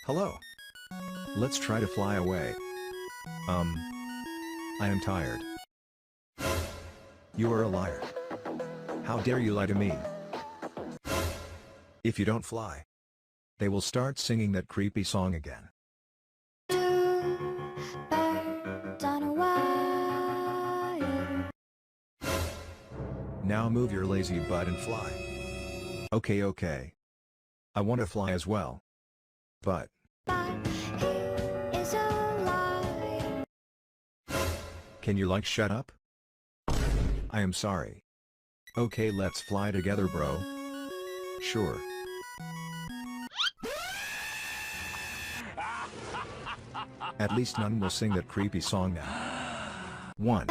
Hello. Let's try to fly away. I am tired. You are a liar. How dare you lie to me? If you don't fly, they will start singing that creepy song again. On a wire. Now move your lazy butt and fly. Okay. I want to fly as well. But But he is a liar. can you shut up? I am sorry. Okay, let's fly together, bro. Sure. At least none will sing that creepy song now. 1